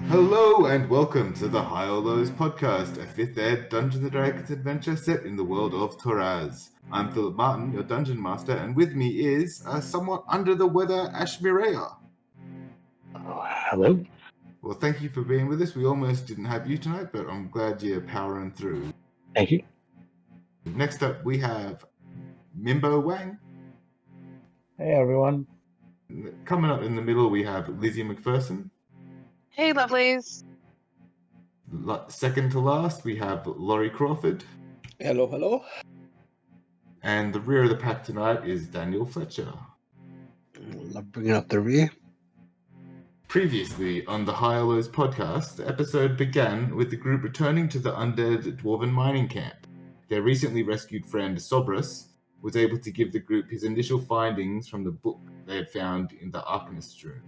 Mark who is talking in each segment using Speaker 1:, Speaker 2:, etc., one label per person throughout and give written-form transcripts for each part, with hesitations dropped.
Speaker 1: Hello and welcome to the High or Lows podcast, a 5th ed Dungeons & Dragons adventure set in the world of Toraz. I'm Philip Martin, your dungeon master, and with me is somewhat under the weather ASHMEEDIA.
Speaker 2: Hello.
Speaker 1: Well, thank you for being with us. We almost didn't have you tonight, but I'm glad you're powering through.
Speaker 2: Thank you.
Speaker 1: Next up, we have Mimbo Wang.
Speaker 3: Hey everyone.
Speaker 1: Coming up in the middle, we have Lizzie McPherson.
Speaker 4: Hey, lovelies.
Speaker 1: Second to last, we have Laurie Crawford.
Speaker 3: Hello, hello.
Speaker 1: And the rear of the pack tonight is Daniel Fletcher.
Speaker 5: Love bringing up the rear.
Speaker 1: Previously on the High or Lows podcast, the episode began with the group returning to the undead Dwarven mining camp. Their recently rescued friend Sobrus was able to give the group his initial findings from the book they had found in the Arcanist room.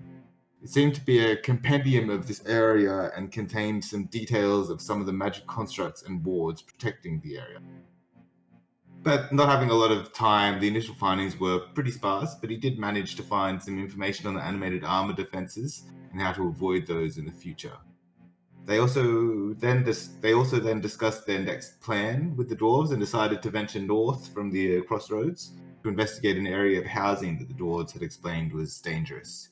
Speaker 1: It seemed to be a compendium of this area and contained some details of some of the magic constructs and wards protecting the area. But not having a lot of time, the initial findings were pretty sparse, but he did manage to find some information on the animated armor defenses and how to avoid those in the future. They also then discussed their next plan with the dwarves and decided to venture north from the crossroads to investigate an area of housing that the dwarves had explained was dangerous.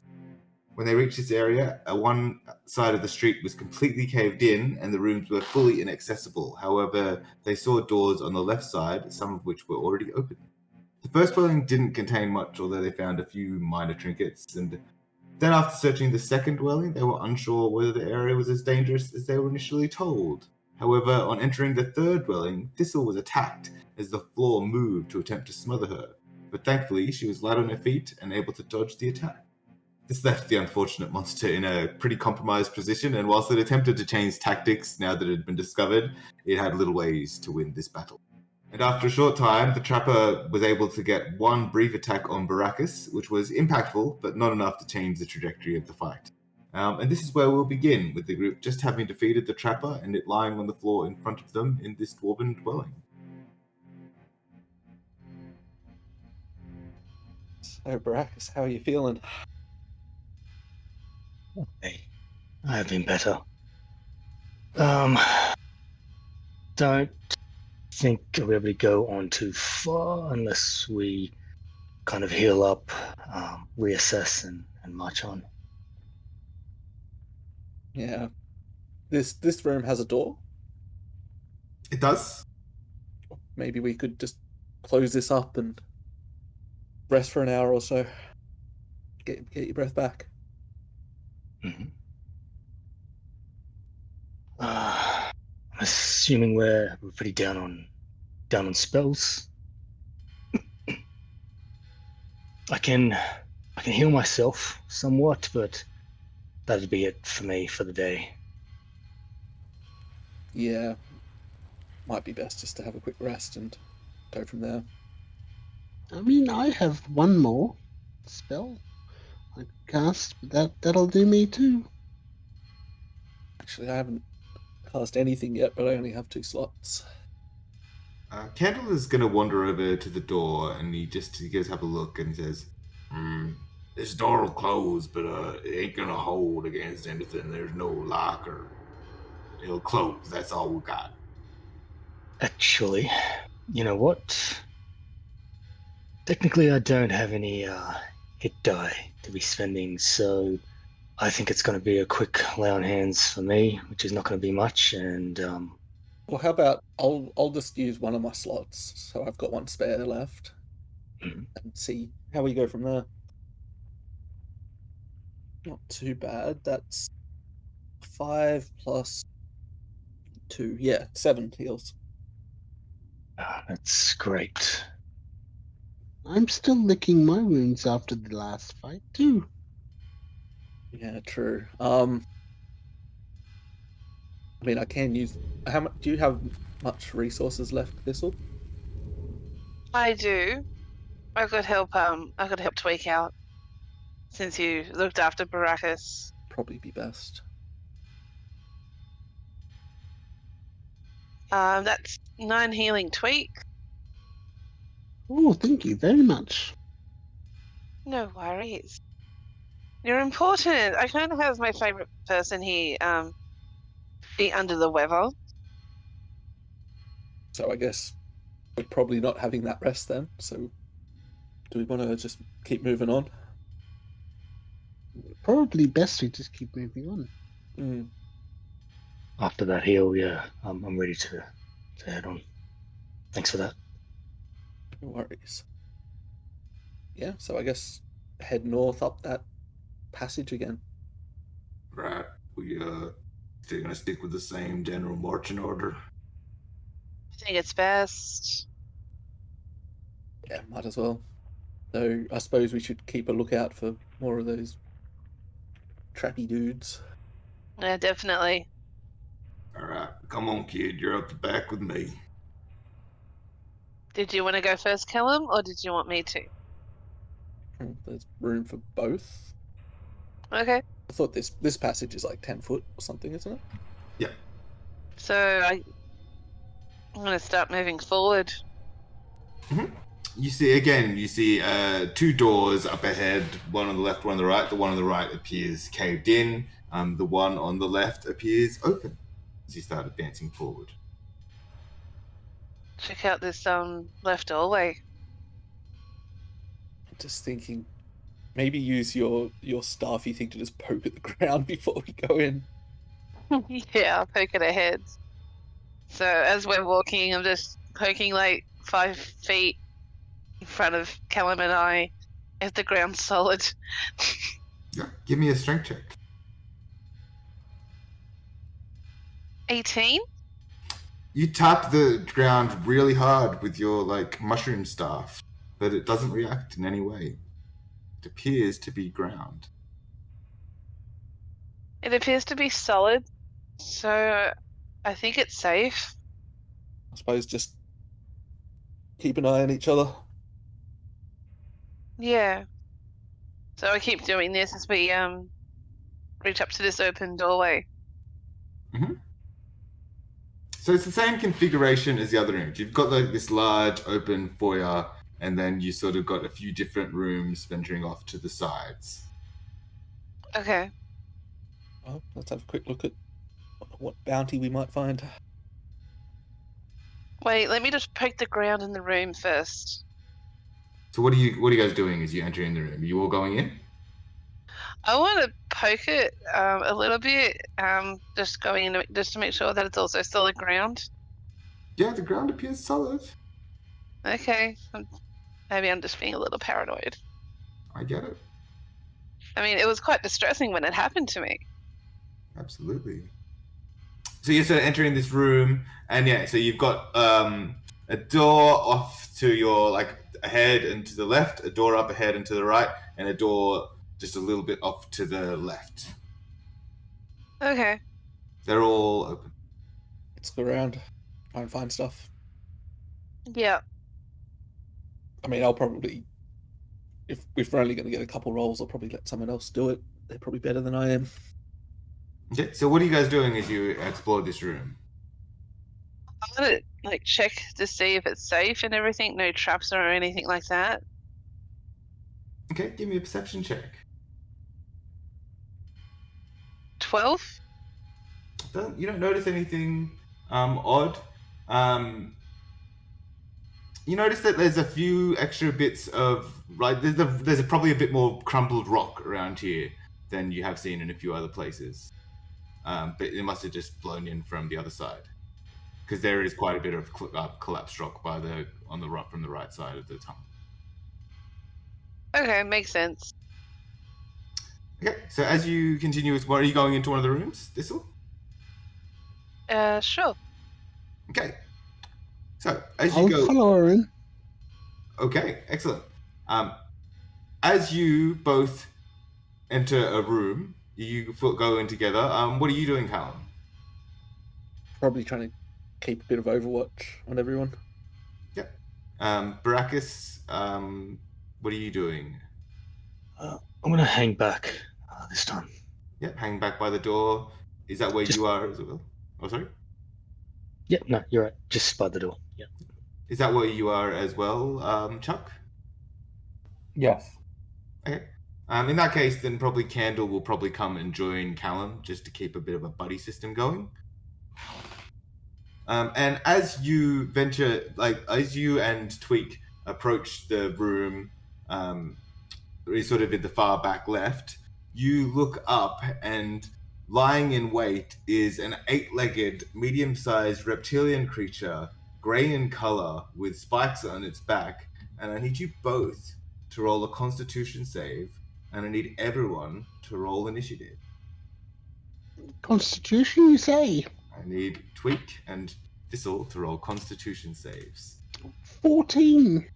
Speaker 1: When they reached this area, one side of the street was completely caved in and the rooms were fully inaccessible. However, they saw doors on the left side, some of which were already open. The first dwelling didn't contain much, although they found a few minor trinkets, and then after searching the second dwelling, they were unsure whether the area was as dangerous as they were initially told. However, on entering the third dwelling, Thistle was attacked as the floor moved to attempt to smother her, but thankfully she was light on her feet and able to dodge the attack. This left the unfortunate monster in a pretty compromised position, and whilst it attempted to change tactics now that it had been discovered, it had little ways to win this battle. And after a short time, the Trapper was able to get one brief attack on Baracus, which was impactful, but not enough to change the trajectory of the fight. And this is where we'll begin, with the group just having defeated the Trapper and it lying on the floor in front of them in this dwarven dwelling.
Speaker 3: So Baracus, how are you feeling?
Speaker 2: Hey, I have been better. Don't think I'll be able to go on too far unless we kind of heal up, reassess, and march on.
Speaker 3: Yeah. This room has a door.
Speaker 1: It does.
Speaker 3: Maybe we could just close this up and rest for an hour or so. Get your breath back.
Speaker 2: Mm-hmm. I'm assuming we're pretty down on spells. I can heal myself somewhat, but that'd be it for me for the day.
Speaker 3: Yeah. Might be best just to have a quick rest and go from there.
Speaker 5: I mean, I have one more spell I cast, but that'll do me too.
Speaker 3: Actually, I haven't cast anything yet, but I only have 2 slots.
Speaker 1: Candle is going to wander over to the door and he goes have a look and he says, this door will close, but it ain't going to hold against anything. There's no lock or it'll close. That's all we got.
Speaker 2: Actually, you know what? Technically, I don't have any hit die to be spending, so I think it's going to be a quick lay on hands for me, which is not going to be much, and
Speaker 3: Well, how about I'll just use one of my slots, so I've got 1 spare left, and see how we go from there. Not too bad. That's 5 plus 2. Yeah, 7 heals.
Speaker 2: that's great.
Speaker 5: I'm still licking my wounds after the last fight too.
Speaker 3: Yeah, true. I mean, I can use. How much do you have? Much resources left, Thistle?
Speaker 4: I do. I could help tweak out since you looked after Baracus.
Speaker 3: Probably be best.
Speaker 4: That's 9 healing tweak.
Speaker 5: Oh, thank you very much.
Speaker 4: No worries. You're important. I kind of have my favorite person here be under the weather.
Speaker 3: So I guess we're probably not having that rest then. So do we want to just keep moving on?
Speaker 5: Probably best we just keep moving on.
Speaker 3: Mm.
Speaker 2: After that heal, yeah, I'm ready to head on. Thanks for that.
Speaker 3: No worries. Yeah, so I guess head north up that passage again.
Speaker 1: Right. We still gonna stick with the same general marching order.
Speaker 4: I think it's best.
Speaker 3: Yeah, might as well. Though I suppose we should keep a lookout for more of those trappy dudes.
Speaker 4: Yeah, definitely.
Speaker 1: All right, come on, kid. You're up the back with me.
Speaker 4: Did you want to go first, Callum, or did you want me to?
Speaker 3: There's room for both.
Speaker 4: Okay.
Speaker 3: I thought this passage is like 10 foot or something, isn't it?
Speaker 1: Yeah.
Speaker 4: So I'm going to start moving forward.
Speaker 1: Mm-hmm. You see two doors up ahead, one on the left, one on the right. The one on the right appears caved in. The one on the left appears open as you start advancing forward.
Speaker 4: Check out this left doorway.
Speaker 3: Just thinking, maybe use your staffy thing to just poke at the ground before we go in.
Speaker 4: Yeah, I'll poke it ahead. So as we're walking, I'm just poking like 5 feet in front of Callum and I, if the ground's solid.
Speaker 1: Yeah, give me a strength check.
Speaker 4: 18?
Speaker 1: You tap the ground really hard with your mushroom staff, but it doesn't react in any way. It appears to be ground.
Speaker 4: It appears to be solid, so I think it's safe.
Speaker 3: I suppose just keep an eye on each other.
Speaker 4: Yeah. So I keep doing this as we reach up to this open doorway.
Speaker 1: Mm-hmm. So it's the same configuration as the other rooms. You've got this large open foyer, and then you sort of got a few different rooms venturing off to the sides.
Speaker 4: Okay.
Speaker 3: Well, let's have a quick look at what bounty we might find.
Speaker 4: Wait, let me just poke the ground in the room first.
Speaker 1: So what are you guys doing as you enter in the room? Are you all going in?
Speaker 4: I want to poke it a little bit, just going in just to make sure that it's also solid ground.
Speaker 1: Yeah, the ground appears solid.
Speaker 4: Okay. Maybe I'm just being a little paranoid.
Speaker 1: I get it.
Speaker 4: I mean, it was quite distressing when it happened to me.
Speaker 1: Absolutely. So you're sort of entering this room, and yeah, so you've got a door off to your ahead and to the left, a door up ahead and to the right, and a door just a little bit off to the left.
Speaker 4: Okay.
Speaker 1: They're all open.
Speaker 3: Let's go around, try and find stuff.
Speaker 4: Yeah.
Speaker 3: I mean, I'll probably, if we're only going to get a couple rolls, I'll probably let someone else do it. They're probably better than I am.
Speaker 1: Okay, so what are you guys doing as you explore this room?
Speaker 4: I'm gonna check to see if it's safe and everything, no traps or anything like that.
Speaker 1: Okay, give me a perception check.
Speaker 4: 12?
Speaker 1: You don't notice anything odd. You notice that there's a few extra bits of there's probably a bit more crumpled rock around here than you have seen in a few other places. But it must have just blown in from the other side, because there is quite a bit of collapsed rock on the rock from the right side of the tunnel.
Speaker 4: Okay, makes sense.
Speaker 1: Okay, so as you continue, are you going into one of the rooms, Thistle?
Speaker 4: Sure.
Speaker 1: Okay. So as you
Speaker 5: I'll
Speaker 1: go,
Speaker 5: follow her in.
Speaker 1: okay, excellent. As you both enter a room, you go in together. What are you doing, Callum?
Speaker 3: Probably trying to keep a bit of overwatch on everyone.
Speaker 1: Yep. Baracus, what are you doing?
Speaker 2: I'm gonna hang back this time.
Speaker 1: Yep, hang back by the door. Is that where you are as well? Oh, sorry?
Speaker 2: Yep, no, you're right. Just by the door. Yep.
Speaker 1: Is that where you are as well, Chuck?
Speaker 3: Yes.
Speaker 1: Okay. In that case, then probably Candle will probably come and join Callum just to keep a bit of a buddy system going. And as you venture, as you and Tweak approach the room, sort of in the far back left, you look up and lying in wait is an 8-legged, medium-sized reptilian creature, grey in color, with spikes on its back. And I need you both to roll a Constitution save, and I need everyone to roll initiative.
Speaker 5: Constitution, you say?
Speaker 1: I need Tweak and Thistle to roll Constitution saves.
Speaker 5: 14.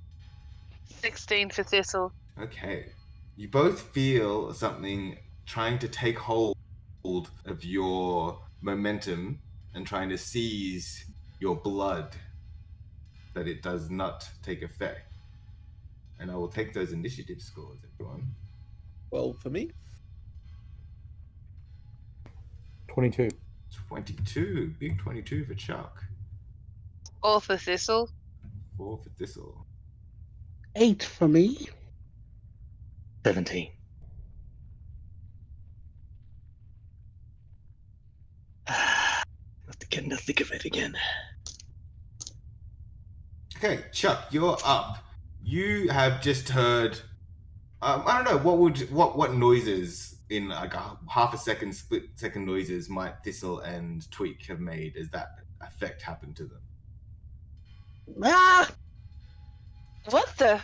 Speaker 4: 16 for Thistle.
Speaker 1: Okay. You both feel something trying to take hold of your momentum and trying to seize your blood, but it does not take effect. And I will take those initiative scores, everyone.
Speaker 3: Well, for me,
Speaker 6: 22.
Speaker 1: 22. Big 22 for Chuck.
Speaker 4: All for Thistle.
Speaker 1: 4 for Thistle.
Speaker 5: 8 for me.
Speaker 2: 17. Have to get in the thick of it again.
Speaker 1: Okay, Chuck, you're up. You have just heard. I don't know what noises in like a half a second, split second noises might Thistle and Tweak have made as that effect happened to them.
Speaker 5: Ah!
Speaker 4: What the?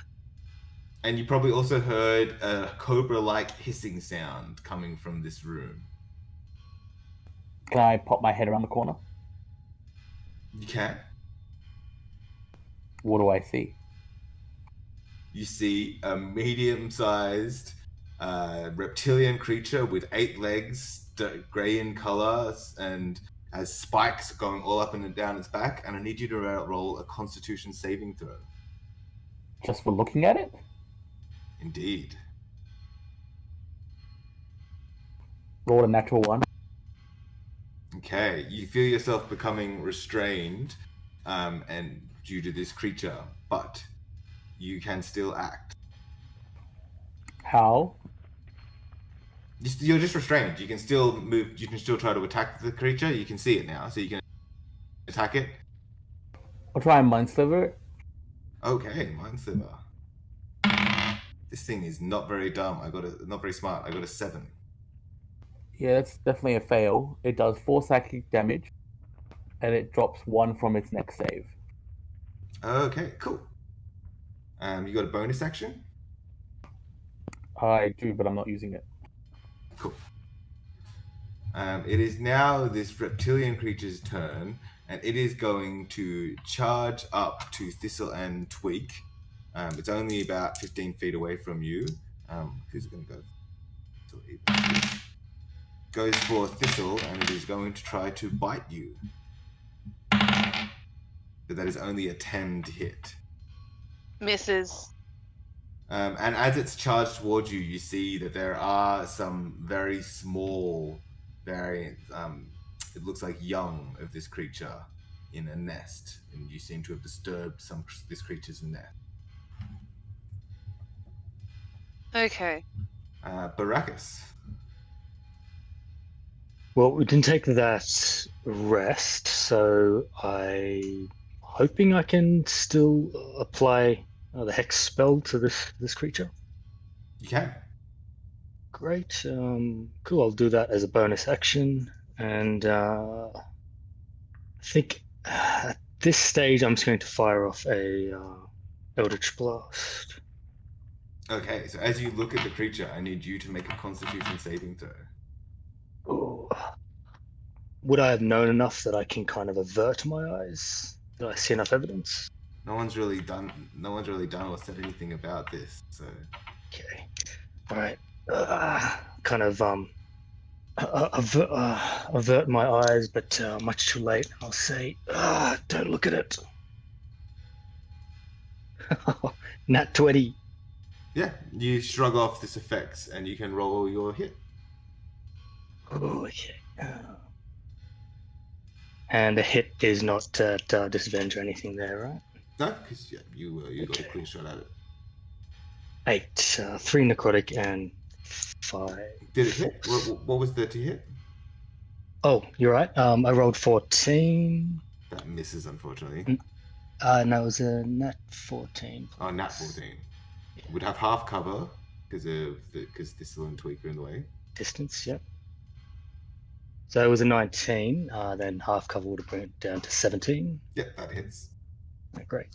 Speaker 1: And you probably also heard a cobra-like hissing sound coming from this room.
Speaker 6: Can I pop my head around the corner?
Speaker 1: You can.
Speaker 6: What do I see?
Speaker 1: You see a medium-sized reptilian creature with 8 legs, grey in color, and has spikes going all up and down its back. And I need you to roll a Constitution saving throw.
Speaker 6: Just for looking at it?
Speaker 1: Indeed.
Speaker 6: Roll a natural 1.
Speaker 1: Okay, you feel yourself becoming restrained, and due to this creature, but you can still act.
Speaker 6: How?
Speaker 1: You're just restrained. You can still move. You can still try to attack the creature. You can see it now, so you can attack it.
Speaker 6: I'll try and mind sliver it.
Speaker 1: Okay, Mind Sliver. This thing is not very dumb. Not very smart. I got a 7.
Speaker 6: Yeah, that's definitely a fail. It does 4 psychic damage, and it drops 1 from its next save.
Speaker 1: Okay, cool. You got a bonus action?
Speaker 6: I do, but I'm not using it.
Speaker 1: Cool. It is now this reptilian creature's turn, and it is going to charge up to Thistle and Tweak. It's only about 15 feet away from you. Who's it going to go? Goes for Thistle, and it is going to try to bite you. But that is only a 10 to hit.
Speaker 4: Misses.
Speaker 1: And as it's charged towards you, you see that there are some very small variants. It looks like young of this creature in a nest, and you seem to have disturbed this creature's nest.
Speaker 4: Okay.
Speaker 1: Baracus.
Speaker 2: Well, we didn't take that rest, so I'm hoping I can still apply the hex spell to this creature.
Speaker 1: You can.
Speaker 2: Great. Cool. I'll do that as a bonus action, and I think at this stage I'm just going to fire off a Eldritch Blast.
Speaker 1: Okay, so as you look at the creature, I need you to make a Constitution saving throw.
Speaker 2: Ooh. Would I have known enough that I can kind of avert my eyes? Did I see enough evidence?
Speaker 1: No one's really done or said anything about this, so.
Speaker 2: Okay. All right. Kind of avert my eyes, but much too late. I'll say, don't look at it. Nat 20.
Speaker 1: Yeah, you shrug off this effects, and you can roll your hit.
Speaker 2: Oh, okay. And the hit is not at disadvantage or anything there, right?
Speaker 1: No, because you got a clear shot at it.
Speaker 2: 8, 3 necrotic and 5.
Speaker 1: Did it hit? What was there to hit?
Speaker 2: Oh, you're right. I rolled 14.
Speaker 1: That misses, unfortunately.
Speaker 2: No, it was a nat 14.
Speaker 1: Oh, nat 14. Would have half cover because Thistle and Tweak are in the way.
Speaker 2: Distance, yep. So it was a 19. Then half cover would have brought it down to 17.
Speaker 1: Yep, that hits.
Speaker 2: Oh, great.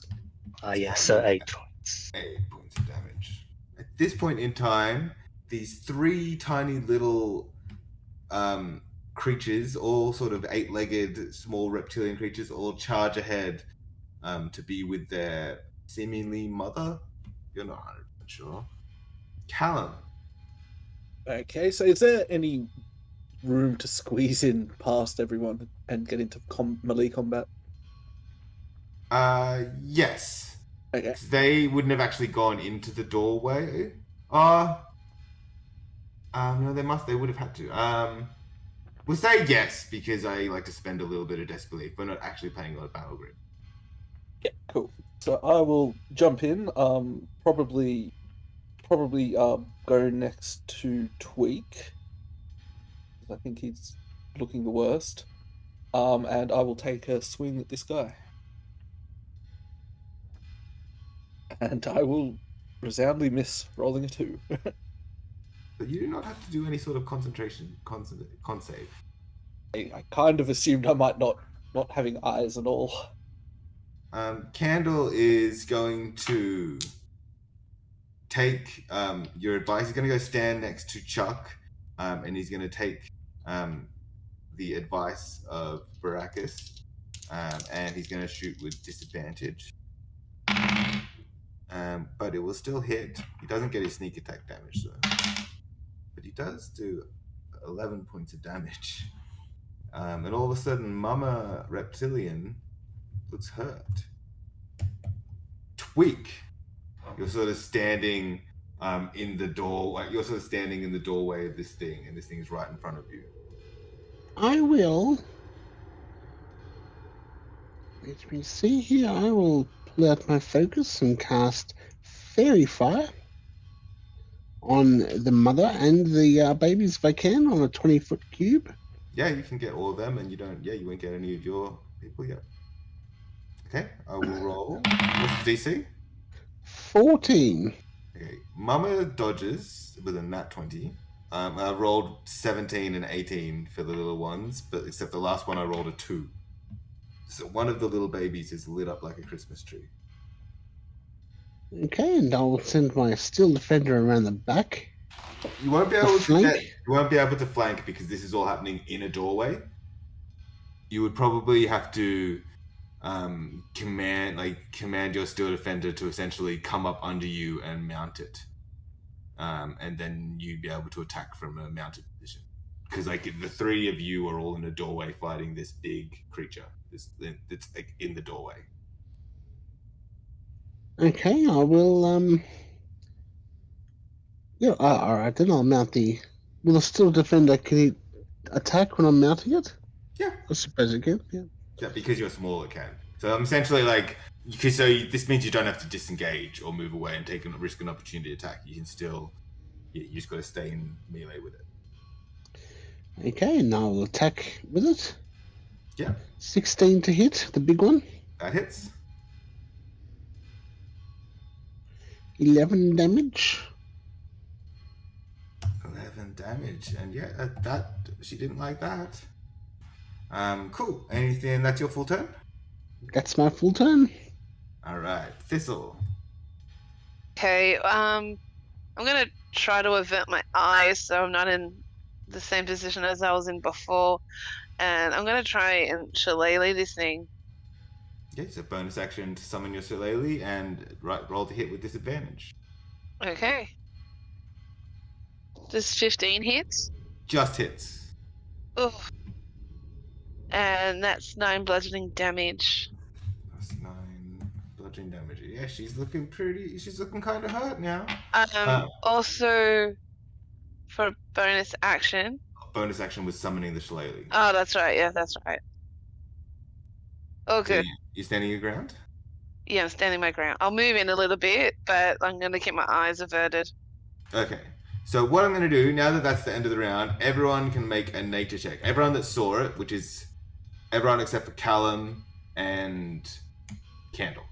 Speaker 2: So 8 points.
Speaker 1: 8 points of damage. At this point in time, these 3 tiny little creatures, all sort of 8-legged small reptilian creatures, all charge ahead to be with their seemingly mother. You're not 100% sure. Callum.
Speaker 3: Okay, so is there any room to squeeze in past everyone and get into melee combat?
Speaker 1: Yes.
Speaker 3: Okay.
Speaker 1: They wouldn't have actually gone into the doorway. No, they would have had to. We'll say yes, because I like to spend a little bit of disbelief. We're not actually playing on a battle grid.
Speaker 3: Yeah, cool. So I will jump in. Probably go next to Tweak. I think he's looking the worst. And I will take a swing at this guy. And I will resoundingly miss, rolling a 2.
Speaker 1: But you do not have to do any sort of concentration con save.
Speaker 3: I kind of assumed I might not having eyes and all.
Speaker 1: Candle is going to take your advice. He's going to go stand next to Chuck, and he's going to take the advice of Baracus, and he's going to shoot with disadvantage. But it will still hit. He doesn't get his sneak attack damage, though. But he does do 11 points of damage. And all of a sudden, Mama Reptilian looks hurt. Tweak. You're sort of standing in the door. Like you're sort of standing in the doorway of this thing, and this thing is right in front of you.
Speaker 5: I will. Let me see here. I will pull out my focus and cast Fairy Fire on the mother and the babies if I can on a 20-foot cube.
Speaker 1: Yeah, you can get all of them, and you don't. Yeah, you won't get any of your people yet. Okay, I will roll. What's the DC?
Speaker 5: 14.
Speaker 1: Okay, Mama dodges with a nat 20. I rolled 17 and 18 for the little ones, but except the last one I rolled a 2. So one of the little babies is lit up like a Christmas tree.
Speaker 5: Okay, and I'll send my Steel Defender around the back.
Speaker 1: You won't be able to
Speaker 5: flank?
Speaker 1: you won't be able to flank because this is all happening in a doorway. You would probably have to command your Steel Defender to essentially come up under you and mount it, and then you'd be able to attack from a mounted position. Because like the 3 of you are all in a doorway fighting this big creature. It's like in the doorway.
Speaker 5: Okay, I will, yeah, alright, then I'll mount the... Will the Steel Defender, can he attack when I'm mounting it?
Speaker 1: Yeah.
Speaker 5: I suppose it can, yeah.
Speaker 1: Yeah, because you're small, it can. So I'm essentially like, this means you don't have to disengage or move away and risk an opportunity attack. You can still, you just got to stay in melee with it.
Speaker 5: Okay, and I'll attack with it.
Speaker 1: Yeah.
Speaker 5: 16 to hit, the big one.
Speaker 1: That hits.
Speaker 5: 11 damage.
Speaker 1: 11 damage, and yeah, that she didn't like that. Cool. Anything? That's your full turn.
Speaker 5: That's my full turn.
Speaker 1: All right, Thistle.
Speaker 4: Okay, I'm gonna try to avert my eyes so I'm not in the same position as I was in before, and I'm gonna try and shillelagh this thing.
Speaker 1: Okay, so bonus action to summon your shillelagh and roll to hit with disadvantage.
Speaker 4: Okay. Does 15 hits?
Speaker 1: Just hits.
Speaker 4: Ugh. And that's 9 bludgeoning damage.
Speaker 1: That's 9 bludgeoning damage. Yeah, she's looking kind of hurt now.
Speaker 4: Also, for bonus action.
Speaker 1: Bonus action was summoning the shillelagh.
Speaker 4: Oh, that's right. Yeah, that's right. Oh, good.
Speaker 1: So you're standing your ground?
Speaker 4: Yeah, I'm standing my ground. I'll move in a little bit, but I'm going to keep my eyes averted.
Speaker 1: Okay. So what I'm going to do, now that that's the end of the round, everyone can make a nature check. Everyone that saw it, which is everyone except for Callum and Candle.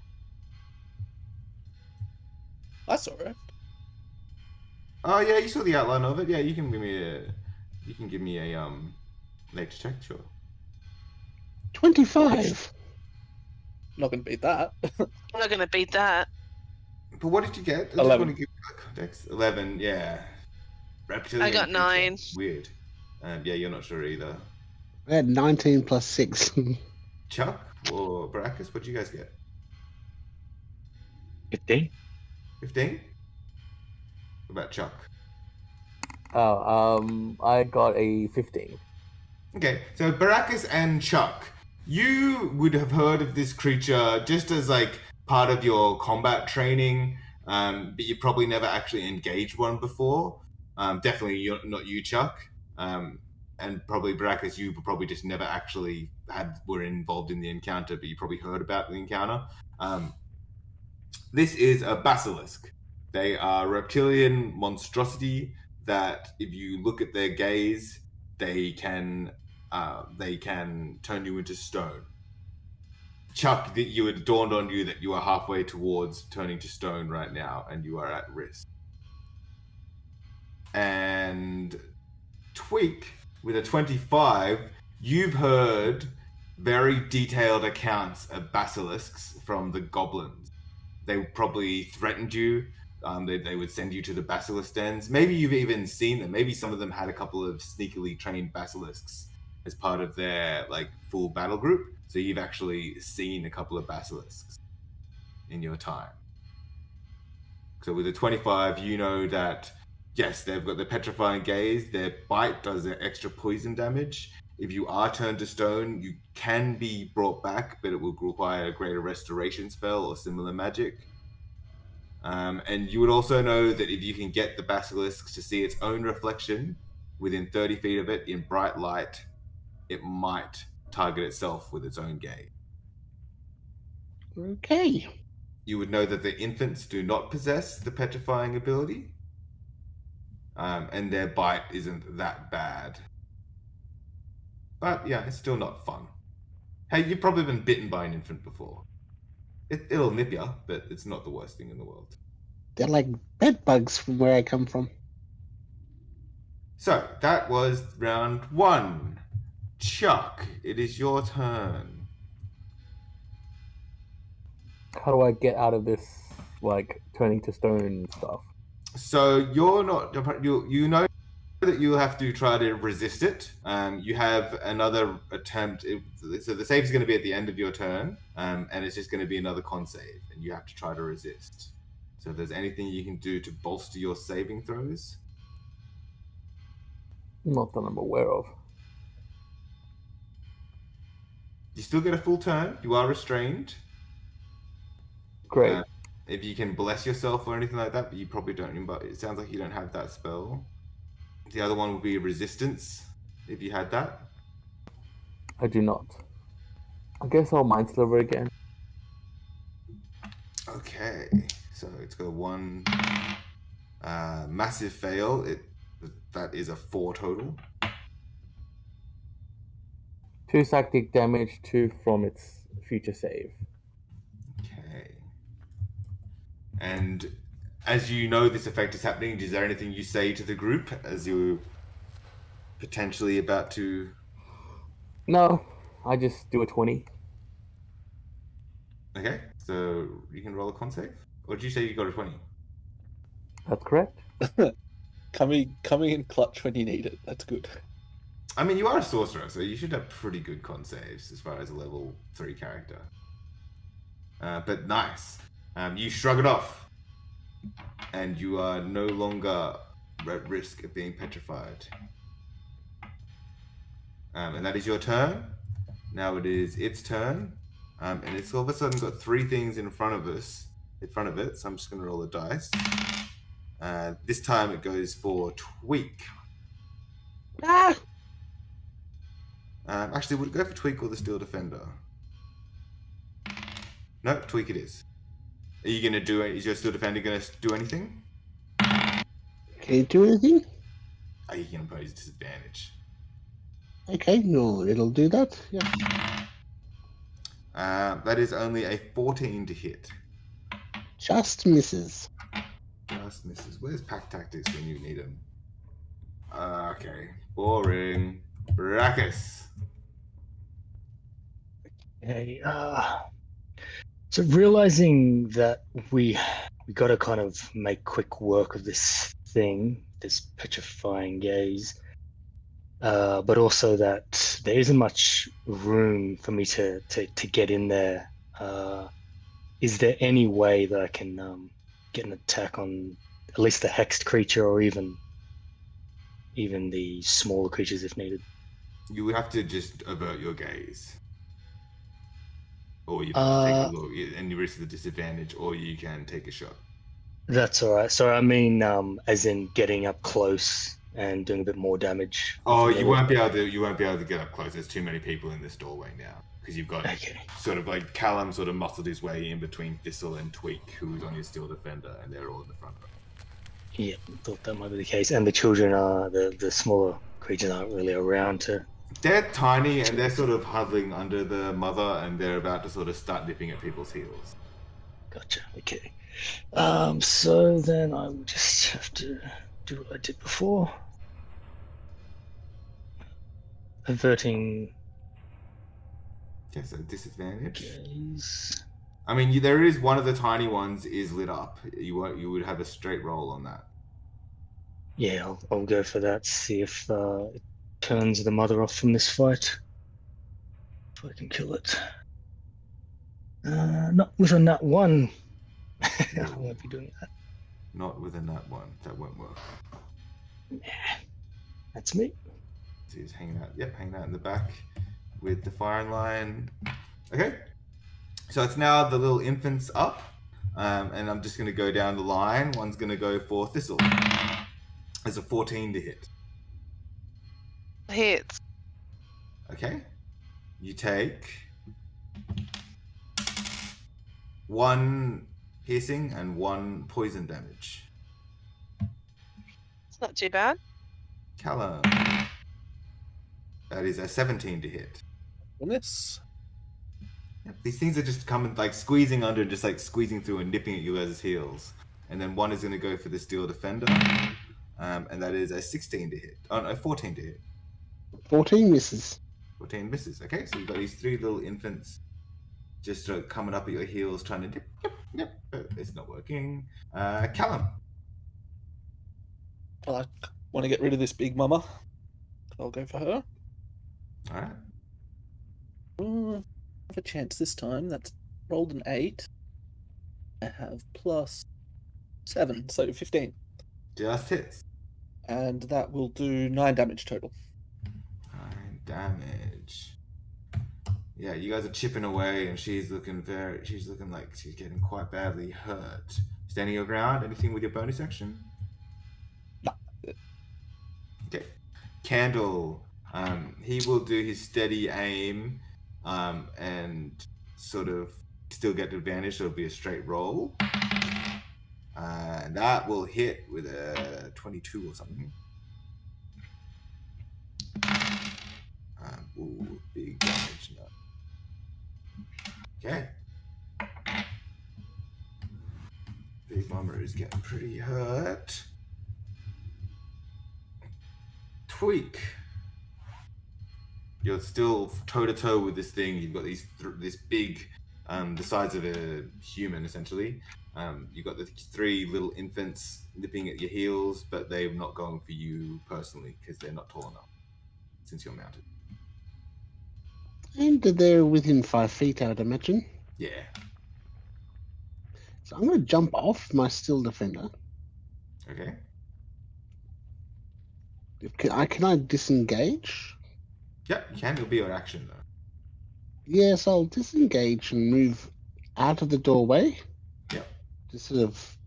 Speaker 3: I saw it.
Speaker 1: Oh yeah, you saw the outline of it. Yeah, you can give me a nature check, sure.
Speaker 5: 25.
Speaker 3: Not gonna beat that.
Speaker 4: I'm not going to beat that.
Speaker 1: But what did you get? I just
Speaker 3: 11.
Speaker 1: want to give context. 11, yeah. Reptilian
Speaker 4: I got
Speaker 1: creature.
Speaker 4: 9.
Speaker 1: Weird. Yeah, you're not sure either.
Speaker 5: I had 19 plus 6.
Speaker 1: Chuck or Baracus, what did you guys get?
Speaker 2: 15.
Speaker 1: 15? What about Chuck?
Speaker 6: I got a 15.
Speaker 1: Okay, so Baracus and Chuck, you would have heard of this creature just as like part of your combat training, but you probably never actually engaged one before. Definitely not you, Chuck, and probably Baracus. You probably just never actually were involved in the encounter, but you probably heard about the encounter. This is a basilisk. They are a reptilian monstrosity that, if you look at their gaze, they can turn you into stone. Chuck, you had dawned on you that you are halfway towards turning to stone right now, and you are at risk. And Tweak, with a 25, you've heard very detailed accounts of basilisks from the goblins. They probably threatened you. They would send you to the basilisk dens. Maybe you've even seen them. Maybe some of them had a couple of sneakily trained basilisks as part of their full battle group. So you've actually seen a couple of basilisks in your time. So with a 25, you know that, yes, they've got the petrifying gaze. Their bite does their extra poison damage. If you are turned to stone, you can be brought back, but it will require a greater restoration spell or similar magic. And you would also know that if you can get the basilisk to see its own reflection within 30 feet of it in bright light, it might target itself with its own gaze.
Speaker 5: Okay.
Speaker 1: You would know that the infants do not possess the petrifying ability, and their bite isn't that bad. But yeah, it's still not fun. Hey, you've probably been bitten by an infant before. It'll nip you, but it's not the worst thing in the world.
Speaker 5: They're like bed bugs from where I come from.
Speaker 1: So, that was round 1. Chuck, it is your turn.
Speaker 6: How do I get out of this, turning to stone stuff?
Speaker 1: So, you're not... You know that you'll have to try to resist it. You have another attempt. So the save is going to be at the end of your turn, and it's just going to be another con save, and you have to try to resist. So if there's anything you can do to bolster your saving throws.
Speaker 6: Not that I'm aware of.
Speaker 1: You still get a full turn. You are restrained.
Speaker 6: Great.
Speaker 1: If you can bless yourself or anything like that, but you probably don't. But it sounds like you don't have that spell. The other one would be resistance, if you had that.
Speaker 6: I do not. I guess I'll Mind Sliver again.
Speaker 1: Okay, so it's got one massive fail. That is a 4 total.
Speaker 6: 2 psychic damage, 2 from its future save.
Speaker 1: Okay. And as you know this effect is happening, is there anything you say to the group as you're potentially about to...
Speaker 6: No, I just do a 20.
Speaker 1: Okay, so you can roll a con save? Or did you say you got a 20?
Speaker 6: That's correct.
Speaker 3: Coming in clutch when you need it. That's good.
Speaker 1: I mean, you are a sorcerer, so you should have pretty good con saves as far as a level 3 character. But nice. You shrug it off. And you are no longer at risk of being petrified. And that is your turn. Now it is its turn. And it's all of a sudden got 3 things in front of it. So I'm just going to roll the dice. This time it goes for Tweak.
Speaker 5: Ah!
Speaker 1: Actually, would it go for Tweak or the Steel Defender? No, Tweak it is. Are you going to do it? Is your Steel Defender going to do anything?
Speaker 5: Okay, Can it do anything?
Speaker 1: You can impose disadvantage.
Speaker 5: Okay, no, it'll do that. Yeah.
Speaker 1: That is only a 14 to hit.
Speaker 5: Just misses.
Speaker 1: Just misses. Where's pack tactics when you need them? Okay. Boring. Brachus.
Speaker 2: Okay. So realizing that we got to kind of make quick work of this thing, this petrifying gaze, but also that there isn't much room for me to get in there. Is there any way that I can get an attack on at least the hexed creature, or even the smaller creatures if needed?
Speaker 1: You would have to just avert your gaze. Or you have to take a look and you risk the disadvantage, or you can take a shot.
Speaker 2: That's all right. So I mean, as in getting up close and doing a bit more damage.
Speaker 1: Oh, you won't be able to get up close. There's too many people in this doorway now. Because you've got sort of like Callum sort of muscled his way in between Thistle and Tweak, who's on his Steel Defender, and they're all in the front row.
Speaker 2: Yeah, thought that might be the case. And the children are the smaller creatures aren't really around to.
Speaker 1: They're tiny and they're sort of huddling under the mother, and they're about to sort of start nipping at people's heels.
Speaker 2: Gotcha. Okay. So then I would just have to do what I did before. Averting.
Speaker 1: Okay, so disadvantage.
Speaker 2: Gaze.
Speaker 1: I mean, there is one of the tiny ones is lit up. You would have a straight roll on that.
Speaker 2: Yeah, I'll go for that. See if it turns the mother off from this fight. If I can kill it. Not with a nat 1. I won't be doing that.
Speaker 1: Not with a nat 1. That won't work.
Speaker 2: Nah, that's me.
Speaker 1: So he's hanging out. Yep, hanging out in the back with the firing line. Okay. So it's now the little infants up. And I'm just going to go down the line. One's going to go for Thistle. There's a 14 to hit.
Speaker 4: Hits.
Speaker 1: Okay. You take 1 piercing and 1 poison damage.
Speaker 4: It's not too bad.
Speaker 1: Callum. That is a 17 to hit.
Speaker 3: Bonus.
Speaker 1: Yep, these things are just coming, like squeezing under, just like squeezing through and nipping at you guys' heels. And then one is going to go for the Steel Defender. And that is a 16 to hit. Oh no, 14 to hit.
Speaker 5: 14 misses.
Speaker 1: 14 misses. Okay, so you've got these 3 little infants just coming up at your heels, trying to dip. Yep. It's not working. Callum.
Speaker 3: I want to get rid of this big mama. I'll go for her.
Speaker 1: All right.
Speaker 3: Have a chance this time. That's rolled an 8. I have plus 7, so 15.
Speaker 1: Just hits.
Speaker 3: And that will do 9 damage total.
Speaker 1: 9 damage. Yeah, you guys are chipping away, and she's looking like she's getting quite badly hurt. Standing your ground. Anything with your bonus action?
Speaker 3: No.
Speaker 1: Okay. Candle. He will do his steady aim, and sort of still get the advantage. So it'll be a straight roll. And that will hit with a 22 or something. Ooh, big damage now. Okay. Big Mama is getting pretty hurt. Tweak. You're still toe-to-toe with this thing. You've got this big, the size of a human, essentially. You've got the 3 little infants nipping at your heels, but they're not going for you personally because they're not tall enough since you're mounted.
Speaker 5: And they're within 5 feet, I'd imagine.
Speaker 1: Yeah.
Speaker 5: So I'm going to jump off my Steel Defender.
Speaker 1: Okay.
Speaker 5: Can I disengage?
Speaker 1: Yep, you can. It'll be your action, though.
Speaker 5: Yes, I'll disengage and move out of the doorway.
Speaker 1: Yep.
Speaker 5: To sort of...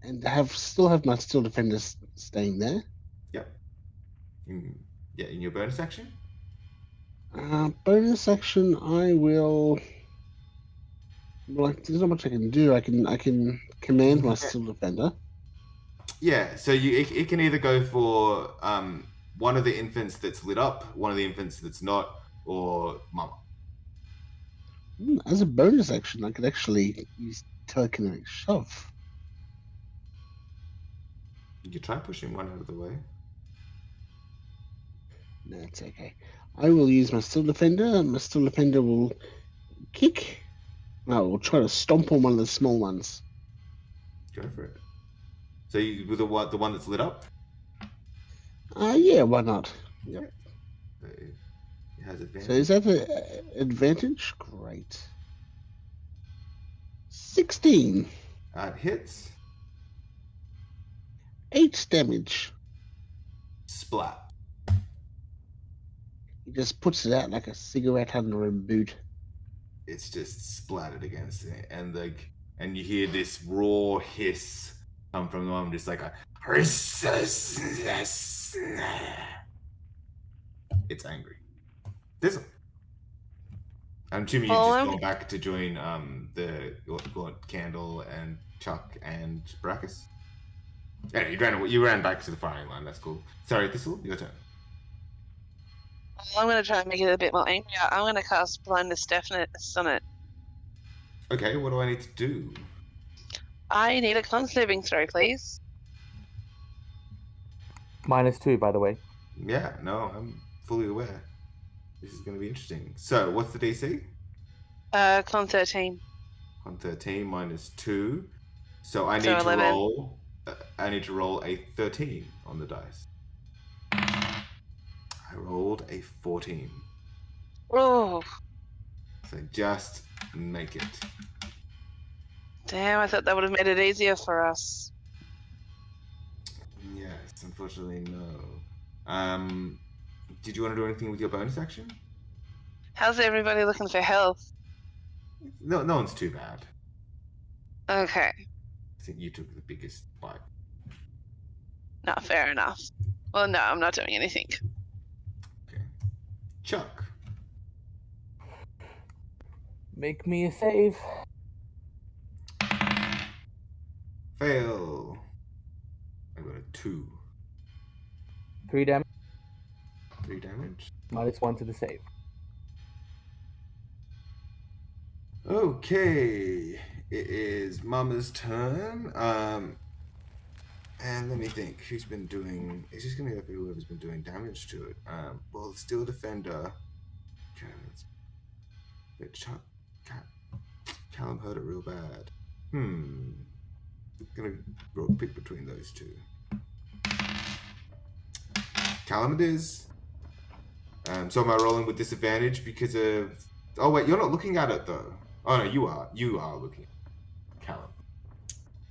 Speaker 5: And still have my Steel Defender staying there.
Speaker 1: Yep. In your bonus action?
Speaker 5: Bonus action, I will... Well, there's not much I can do. I can command my Steel Defender.
Speaker 1: Yeah, so it can either go for one of the infants that's lit up, one of the infants that's not, or mama.
Speaker 5: As a bonus action, I could actually use telekinetic shove.
Speaker 1: You could try pushing one out of the way.
Speaker 5: No, it's okay. I will use my Steel Defender, and my Steel Defender will kick. No, we'll try to stomp on one of the small ones.
Speaker 1: Go for it. So you with the one that's lit up?
Speaker 5: Yeah, why not? Yep.
Speaker 1: It has advantage.
Speaker 5: So is that the advantage? Great. 16.
Speaker 1: It hits.
Speaker 5: 8 damage.
Speaker 1: Splat.
Speaker 5: He just puts it out like a cigarette under a boot.
Speaker 1: It's just splattered against it, and you hear this raw hiss come from the one, just like a. It's angry. This. I'm assuming you've just gone back to join the Candle and Chuck and Brackus. Yeah, you ran back to the firing line. That's cool. Sorry, Thistle, your turn.
Speaker 4: I'm going to try and make it a bit more angry. I'm going to cast Blindness Deafness on it.
Speaker 1: Okay, what do I need to do?
Speaker 4: I need a con saving throw, please.
Speaker 6: -2, by the way.
Speaker 1: Yeah, no, I'm fully aware. This is going to be interesting. So, what's the DC?
Speaker 4: Con 13.
Speaker 1: Con 13 -2. So I need
Speaker 4: So
Speaker 1: to
Speaker 4: 11.
Speaker 1: roll. I need to roll a 13 on the dice. I rolled a 14.
Speaker 4: Oh,
Speaker 1: So just make it.
Speaker 4: damn, I thought that would have made it easier for us.
Speaker 1: Yes, unfortunately, no. Did you want to do anything with your bonus action?
Speaker 4: How's everybody looking for health?
Speaker 1: No, no one's too bad.
Speaker 4: Okay,
Speaker 1: I think you took the biggest bite.
Speaker 4: no, fair enough. Well, no, I'm not doing anything.
Speaker 1: Okay. Chuck.
Speaker 6: Make me a save.
Speaker 1: Fail. I got a 2.
Speaker 6: 3 damage.
Speaker 1: 3 damage.
Speaker 6: -1 to the save.
Speaker 1: Okay. It is Mama's turn. And let me think. Who's been doing... It's just going to be whoever's been doing damage to it. Well, Steel Defender... Okay, but Chuck... Callum hurt it real bad. Gonna pick between those two. Callum it is. So am I rolling with disadvantage because of... Oh wait, you're not looking at it though. Oh no, you are. You are looking. Callum.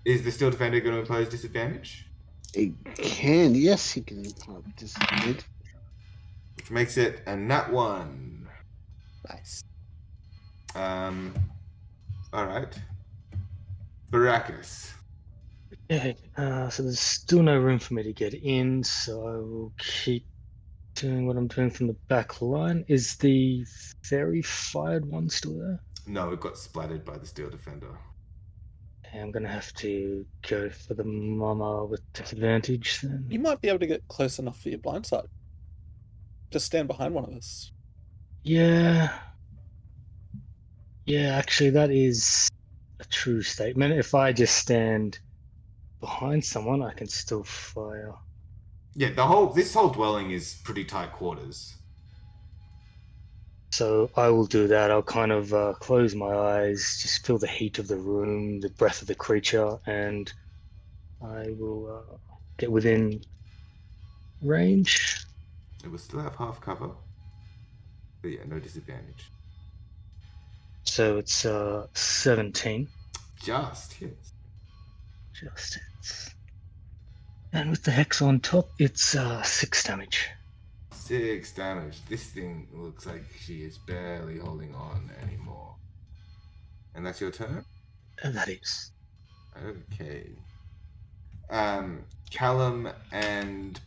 Speaker 1: Is the Steel Defender going to impose disadvantage?
Speaker 5: It can, yes, he can impose disadvantage.
Speaker 1: Which makes it a nat 1.
Speaker 3: Nice.
Speaker 1: Alright. Baracus.
Speaker 2: Okay, so there's still no room for me to get in, so I will keep doing what I'm doing from the back line. Is the fairy fired one still there?
Speaker 1: No, it got splattered by the Steel Defender.
Speaker 2: Okay, I'm gonna have to go for the mama with disadvantage then.
Speaker 3: You might be able to get close enough for your blind sight. Just stand behind one of us.
Speaker 2: Yeah, actually that is a true statement. If I just stand behind someone, I can still fire.
Speaker 1: Yeah, this whole dwelling is pretty tight quarters.
Speaker 2: So I will do that. I'll kind of close my eyes, just feel the heat of the room, the breath of the creature, and I will get within range.
Speaker 1: It will still have half cover. But yeah, no disadvantage.
Speaker 2: So it's 17.
Speaker 1: Just hits.
Speaker 2: Just hits. And with the hex on top, it's 6 damage.
Speaker 1: 6 damage. This thing looks like she is barely holding on anymore. And that's your turn?
Speaker 2: And that is.
Speaker 1: Okay. Callum and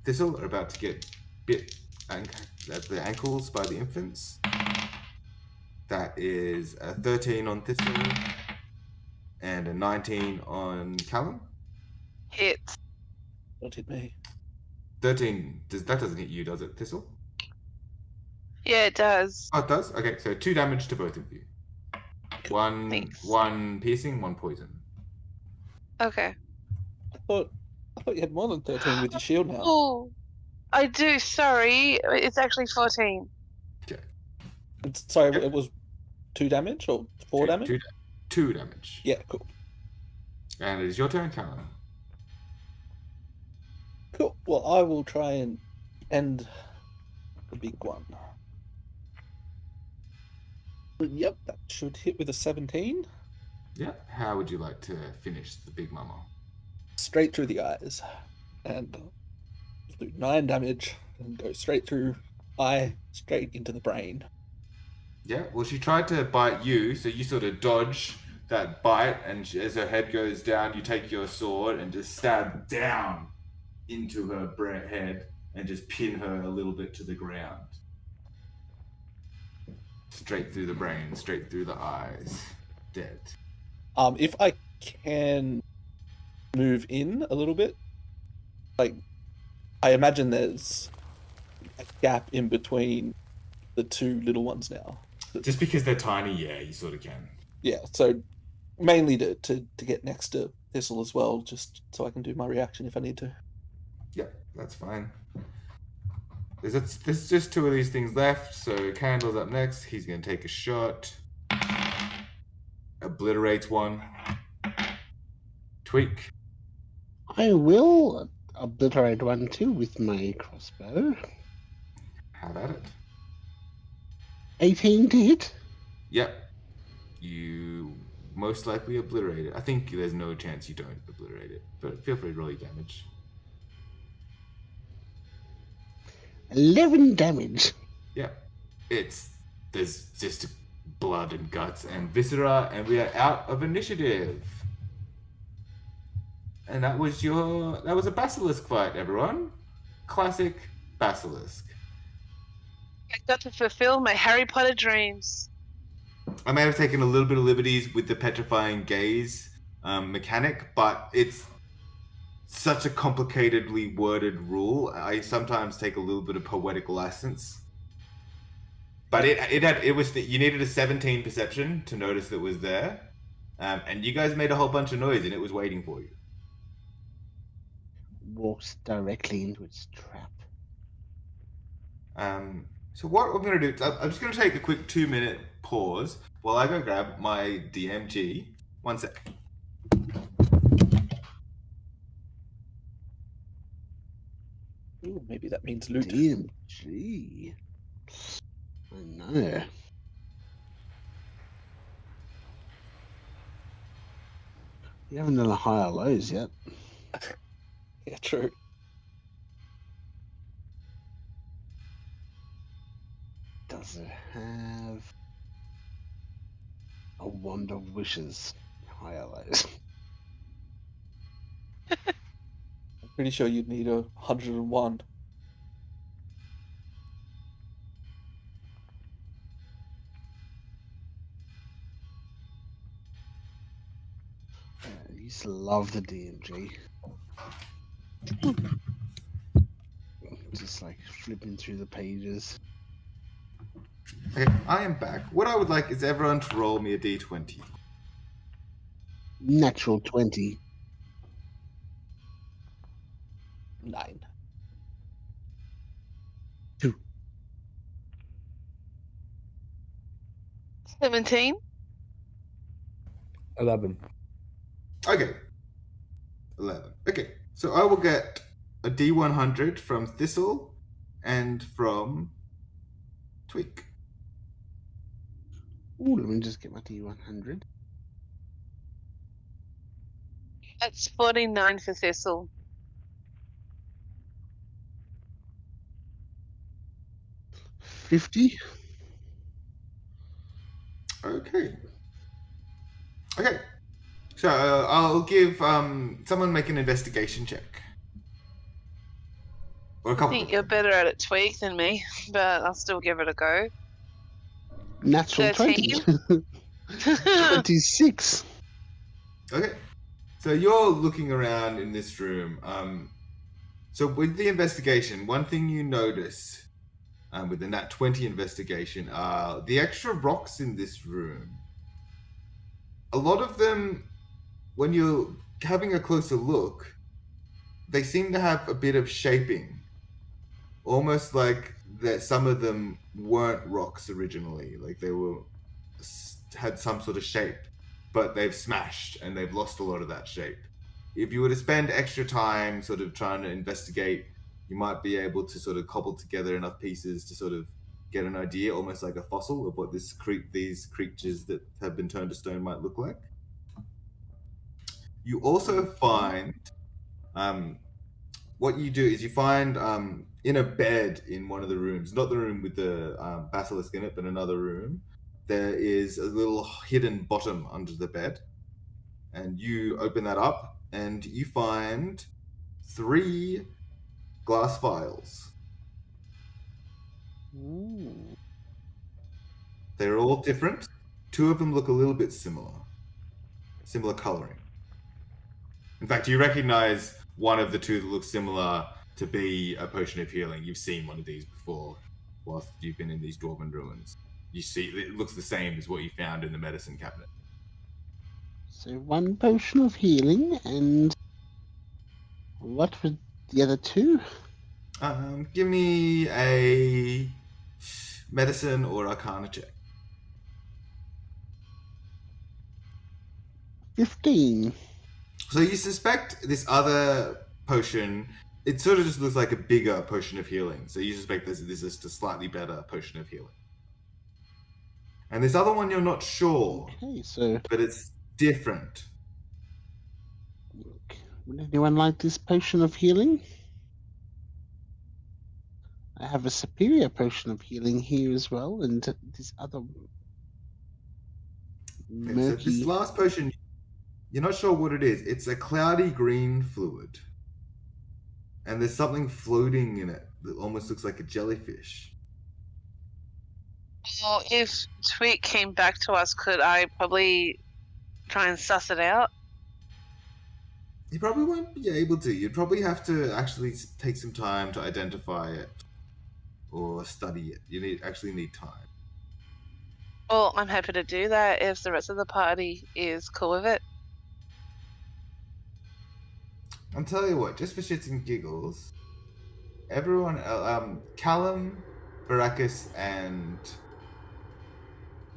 Speaker 1: Thistle are about to get bit at the ankles by the infants. That is a 13 on Thistle and a 19 on Callum.
Speaker 4: Hits.
Speaker 3: Don't hit me.
Speaker 1: 13. That doesn't hit you, does it, Thistle?
Speaker 4: Yeah, it does.
Speaker 1: Oh, it does? Okay, so 2 damage to both of you.
Speaker 4: Thanks.
Speaker 1: One piercing, 1 poison.
Speaker 4: Okay.
Speaker 3: I thought you had more than 13 with your shield now.
Speaker 4: Oh, I do. Sorry, it's actually 14.
Speaker 3: Sorry, it was 2 damage or 4 damage?
Speaker 1: 2 damage.
Speaker 3: Yeah, cool.
Speaker 1: And it is your turn, Callum.
Speaker 3: Cool. Well, I will try and end the big one. Yep, that should hit with a 17.
Speaker 1: Yeah. How would you like to finish the big mama?
Speaker 3: Straight through the eyes. And do 9 damage and go straight through eye, straight into the brain.
Speaker 1: Yeah, well, she tried to bite you, so you sort of dodge that bite, and as her head goes down, you take your sword and just stab down into her head and just pin her a little bit to the ground. Straight through the brain, straight through the eyes. Dead.
Speaker 3: If I can move in a little bit, like, I imagine there's a gap in between the 2 little ones now.
Speaker 1: Just because they're tiny, yeah, you sort of can.
Speaker 3: Yeah, so mainly to get next to Thistle as well, just so I can do my reaction if I need to.
Speaker 1: Yeah, that's fine. There's just 2 of these things left, so Candle's up next. He's going to take a shot. Obliterates one. Tweak.
Speaker 5: I will obliterate one too with my crossbow.
Speaker 1: How about it?
Speaker 5: 18 to hit.
Speaker 1: Yep. You most likely obliterate it. I think there's no chance you don't obliterate it, but feel free to roll your damage.
Speaker 5: 11 damage.
Speaker 1: Yeah. There's just blood and guts and viscera, and we are out of initiative. And that was a basilisk fight, everyone. Classic basilisk.
Speaker 4: I got to fulfill my Harry Potter dreams.
Speaker 1: I may have taken a little bit of liberties with the petrifying gaze mechanic, but it's such a complicatedly worded rule. I sometimes take a little bit of poetic license. But you needed a 17 perception to notice that it was there, and you guys made a whole bunch of noise, and it was waiting for you.
Speaker 5: Walks directly into its trap.
Speaker 1: So what I'm going to do, I'm just going to take a quick 2-minute pause while I go grab my DMG. 1 sec.
Speaker 3: Ooh, maybe that means loot.
Speaker 5: DMG. I know. You haven't done a higher lows yet.
Speaker 3: Yeah, true.
Speaker 5: Does it have a wand of wishes? Higher lows.
Speaker 3: I'm pretty sure you'd need a 101.
Speaker 5: I used to love the DMG. Just like flipping through the pages.
Speaker 1: Okay, I am back. What I would like is everyone to roll me a d20.
Speaker 5: Natural 20.
Speaker 3: 9.
Speaker 5: 2.
Speaker 4: 17.
Speaker 6: 11.
Speaker 1: Okay. 11. Okay, so I will get a d100 from Thistle and from Tweak.
Speaker 5: Ooh, let me just get my D100.
Speaker 4: That's 49 for Thistle.
Speaker 5: 50.
Speaker 1: Okay. Okay. So I'll give someone make an investigation check. Or a
Speaker 4: I
Speaker 1: couple.
Speaker 4: think you're better at it, Tweak, than me, but I'll still give it a go.
Speaker 5: Natural 20.
Speaker 4: 13.
Speaker 5: 26.
Speaker 1: Okay. So you're looking around in this room. So with the investigation, one thing you notice with the Nat 20 investigation are the extra rocks in this room. A lot of them, when you're having a closer look, they seem to have a bit of shaping. Almost like that some of them weren't rocks originally. Like they had some sort of shape, but they've smashed and they've lost a lot of that shape. If you were to spend extra time sort of trying to investigate, you might be able to sort of cobble together enough pieces to sort of get an idea, almost like a fossil, of what these creatures that have been turned to stone might look like. You also find, what you do is you find in a bed in one of the rooms, not the room with the basilisk in it, but another room, there is a little hidden bottom under the bed. And you open that up and you find 3 glass vials.
Speaker 3: Ooh.
Speaker 1: They're all different. 2 of them look a little bit similar coloring. In fact, you recognize one of the 2 that looks similar to be a potion of healing. You've seen one of these before whilst you've been in these Dwarven ruins. You see, it looks the same as what you found in the medicine cabinet.
Speaker 5: So 1 potion of healing, and what were the other 2?
Speaker 1: Give me a medicine or arcana check.
Speaker 5: 15.
Speaker 1: So you suspect this other potion, it sort of just looks like a bigger potion of healing. So you suspect this is just a slightly better potion of healing. And this other one you're not sure,
Speaker 5: Okay, so
Speaker 1: but it's different.
Speaker 5: would anyone like this potion of healing? I have a superior potion of healing here as well, and this other
Speaker 1: Okay, so
Speaker 5: murky.
Speaker 1: this last potion, you're not sure what it is. It's a cloudy green fluid. And there's something floating in it that almost looks like a jellyfish.
Speaker 4: Well, if Tweet came back to us, could I probably try and suss it out?
Speaker 1: You probably won't be able to. You'd probably have to actually take some time to identify it or study it. You actually need time.
Speaker 4: Well, I'm happy to do that if the rest of the party is cool with it.
Speaker 1: I'll tell you what, just for shits and giggles, everyone, Callum, Baracus,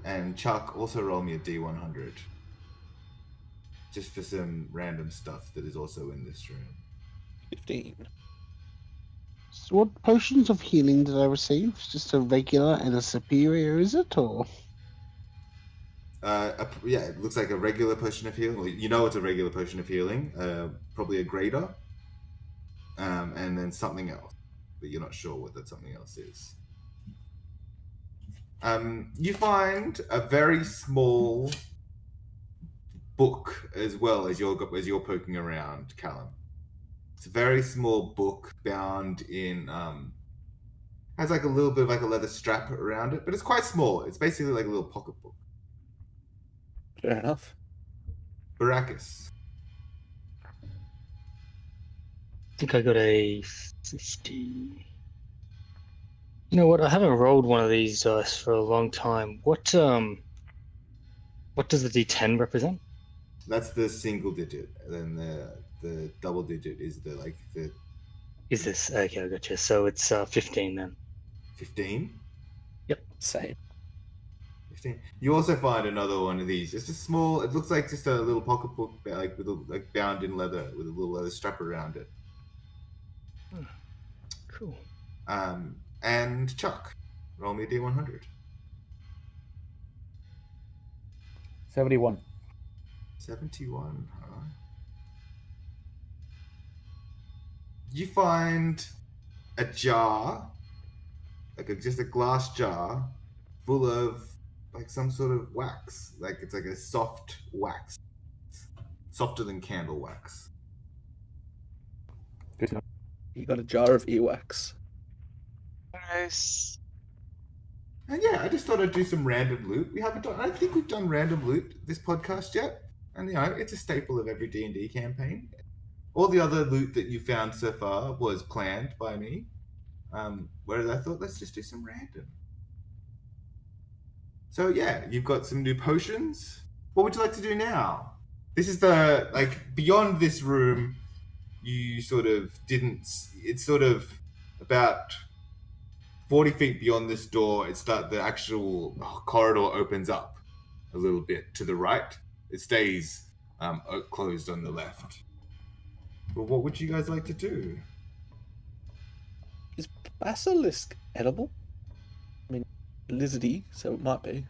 Speaker 1: and Chuck also roll me a D100. Just for some random stuff that is also in this room.
Speaker 3: 15.
Speaker 5: So what potions of healing did I receive? Just a regular and a superior, is it, or?
Speaker 1: Yeah, it looks like a regular potion of healing. Well, you know it's a regular potion of healing. Probably a greater. And then something else. But you're not sure what that something else is. You find a very small book as well as you're poking around, Callum. It's a very small book bound in has like a little bit of like a leather strap around it, but it's quite small. It's basically like a little pocketbook.
Speaker 3: Fair enough.
Speaker 1: Baracus.
Speaker 2: I think I got a 50. You know what? I haven't rolled one of these dice for a long time. What does the D10 represent?
Speaker 1: That's the single digit, and then the double digit is the
Speaker 2: Is this okay? I gotcha. So it's 15 then.
Speaker 1: 15.
Speaker 3: Same.
Speaker 1: 15. You also find another one of these. It's just small. It looks like just a little pocketbook, like bound in leather with a little leather strap around it.
Speaker 2: Cool.
Speaker 1: And Chuck, roll me a D100.
Speaker 6: 71.
Speaker 1: 71. Huh? You find a jar, just a glass jar, full of like some sort of wax. Like it's like a soft wax, softer than candle wax.
Speaker 6: Good to know.
Speaker 3: You got a jar of earwax.
Speaker 4: Gross.
Speaker 1: And yeah, I just thought I'd do some random loot. I don't think we've done random loot this podcast yet. And it's a staple of every D&D campaign. All the other loot that you found so far was planned by me. Whereas I thought, let's just do some random. So yeah, you've got some new potions. What would you like to do now? This is beyond this room, you sort of didn't... It's sort of about 40 feet beyond this door, the actual corridor opens up a little bit to the right. It stays closed on the left. But what would you guys like to do?
Speaker 3: Is basilisk edible? I mean, lizardy, so it might be.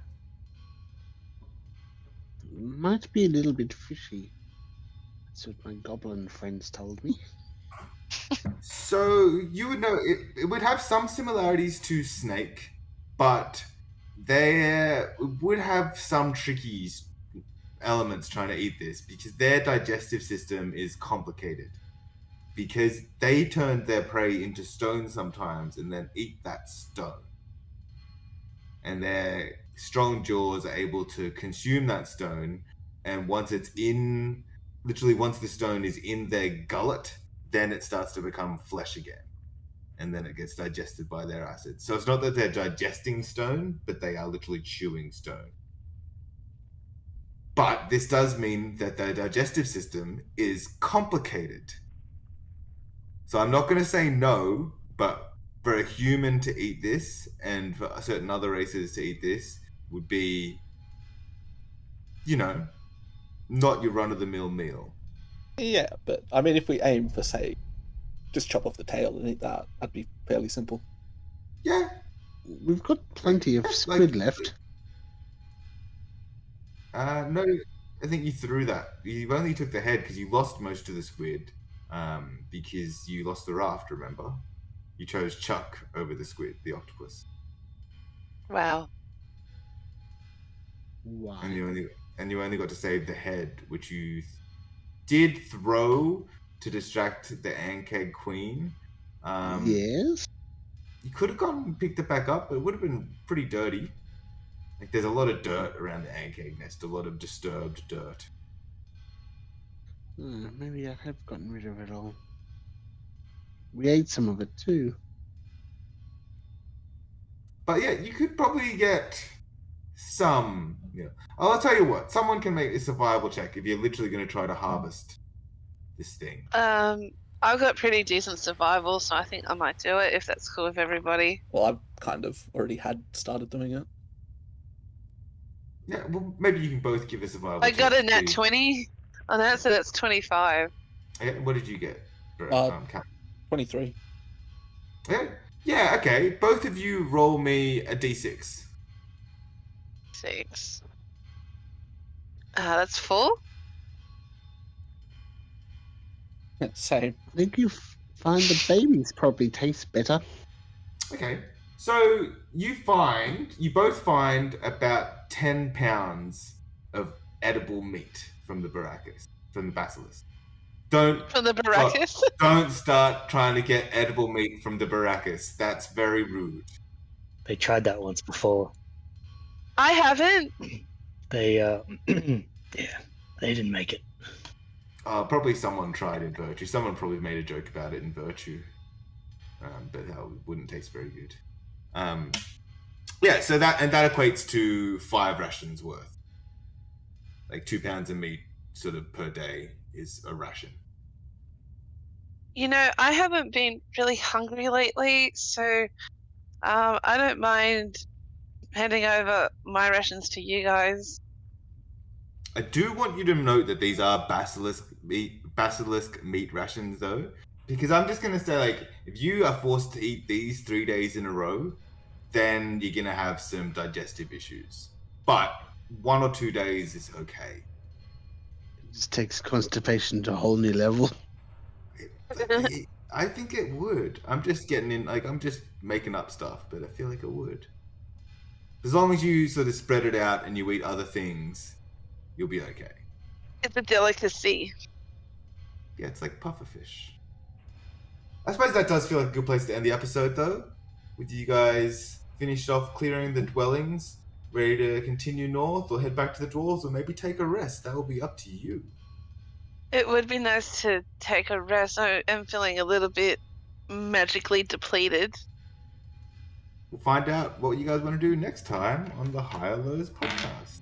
Speaker 5: Might be a little bit fishy. That's what my goblin friends told me.
Speaker 1: So you would know it would have some similarities to snake, but there would have some tricky elements trying to eat this because their digestive system is complicated. Because they turn their prey into stone sometimes and then eat that stone. And their strong jaws are able to consume that stone, and once the stone is in their gullet, then it starts to become flesh again. And then it gets digested by their acid. So it's not that they're digesting stone, but they are literally chewing stone. But this does mean that their digestive system is complicated. So I'm not going to say no, but for a human to eat this and for certain other races to eat this would be, not your run-of-the-mill meal.
Speaker 3: Yeah, but I mean, if we aim for, say, just chop off the tail and eat that, that'd be fairly simple.
Speaker 1: Yeah.
Speaker 5: We've got plenty of squid left.
Speaker 1: No, I think you threw that. You only took the head because you lost most of the squid. Because you lost the raft, remember? You chose Chuck over the squid, the octopus.
Speaker 4: Wow.
Speaker 5: Why?
Speaker 1: And you only got to save the head, which you did throw to distract the Ankeg Queen.
Speaker 5: Yes.
Speaker 1: You could have gone and picked it back up, but it would have been pretty dirty. Like, there's a lot of dirt around the Ankeg nest, a lot of disturbed dirt.
Speaker 5: Maybe I have gotten rid of it all. We ate some of it too.
Speaker 1: But yeah, you could probably get some. I'll tell you what. Someone can make a survival check if you're literally going to try to harvest this thing.
Speaker 4: I've got pretty decent survival, so I think I might do it if that's cool with everybody.
Speaker 3: Well, I've kind of already started doing it.
Speaker 1: Yeah, well, maybe you can both give a survival
Speaker 4: I
Speaker 1: check.
Speaker 4: got a nat 20 on that, so that's 25.
Speaker 1: Okay, what did you get?
Speaker 3: 23.
Speaker 1: Yeah, okay. Both of you roll me a d6.
Speaker 4: 6. That's 4.
Speaker 3: Same.
Speaker 5: I think you find the babies probably taste better.
Speaker 1: Okay. So you both find about 10 pounds of edible meat from the basilisk.
Speaker 4: From the Baracus?
Speaker 1: Don't start trying to get edible meat from the Baracus. That's very rude.
Speaker 2: They tried that once before.
Speaker 4: I haven't.
Speaker 2: They, yeah, they didn't make it.
Speaker 1: Probably someone tried in Virtue. Someone probably made a joke about it in Virtue. But that wouldn't taste very good. Yeah, so that equates to 5 rations worth. Like 2 pounds of meat sort of per day is a ration.
Speaker 4: I haven't been really hungry lately, so I don't mind handing over my rations to you guys.
Speaker 1: I do want you to note that these are basilisk meat rations, though, because I'm just going to say, like, if you are forced to eat these 3 days in a row, then you're going to have some digestive issues. But 1 or 2 days is okay.
Speaker 5: It just takes constipation to a whole new level.
Speaker 1: I think it would. I'm just I'm just making up stuff, but I feel like it would. As long as you sort of spread it out and you eat other things, you'll be okay.
Speaker 4: It's a delicacy.
Speaker 1: Yeah, it's like pufferfish. I suppose that does feel like a good place to end the episode, though. With you guys finished off clearing the dwellings. ready to continue north or head back to the dwarves or maybe take a rest? That will be up to you.
Speaker 4: It would be nice to take a rest. I am feeling a little bit magically depleted.
Speaker 1: We'll find out what you guys want to do next time on the Higher Lows podcast.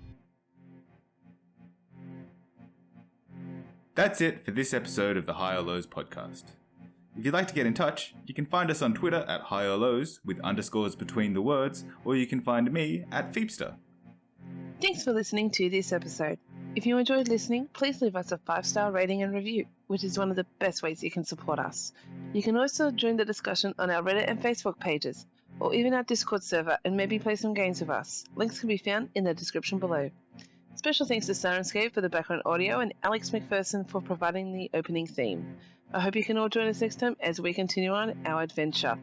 Speaker 1: That's it for this episode of the Higher Lows podcast. If you'd like to get in touch, you can find us on Twitter at Higher Lows with underscores between the words, or you can find me at Feepster.
Speaker 4: Thanks for listening to this episode. If you enjoyed listening, please leave us a 5-star rating and review, which is one of the best ways you can support us. You can also join the discussion on our Reddit and Facebook pages, or even our Discord server, and maybe play some games with us. Links can be found in the description below. Special thanks to Sirenscape for the background audio and Alex McPherson for providing the opening theme. I hope you can all join us next time as we continue on our adventure.